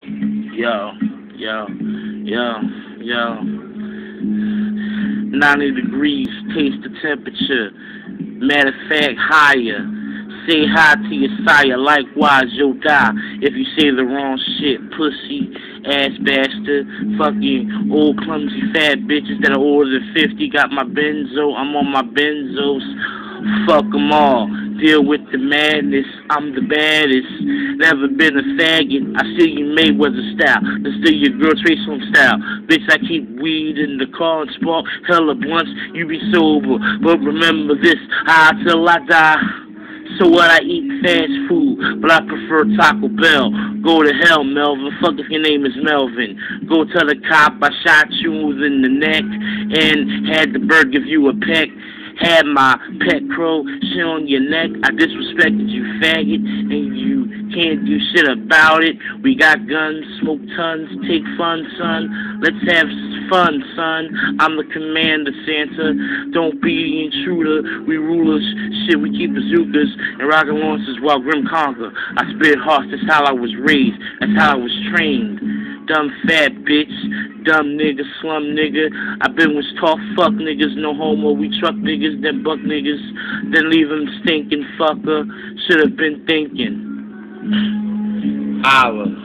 Yo, yo, yo, yo. 90 degrees, taste the temperature. Matter of fact, higher. Say hi to your sire, likewise you'll die if you say the wrong shit. Pussy, ass bastard, fucking old clumsy fat bitches that are older than 50. Got my benzo, I'm on my benzos. Fuck 'em all. Deal with the madness. I'm the baddest. Never been a faggot. I see you Mayweather style. Let's do your girl Trace Songz style. Bitch, I keep weed in the car and spark hella blunts. You be sober, but remember this: high till I die. So what, I eat fast food, but I prefer Taco Bell. Go to hell, Melvin. Fuck if your name is Melvin. Go tell the cop I shot you in the neck and had the bird give you a peck. Had my pet crow shit on your neck. I disrespected you, faggot, and you can't do shit about it. We got guns, smoke tons, take fun, son. Let's have fun, son. I'm the commander, Santa. Don't be the intruder. We rulers, shit, we keep bazookas and rocket launchers while Grim conquer. I spit hearts, that's how I was raised. That's how I was trained. Dumb fat bitch, dumb nigga, slum nigga. I been with talk fuck niggas, no homo. We truck niggas, then buck niggas, then leave them stinking fucker. Should have been thinking. Holla.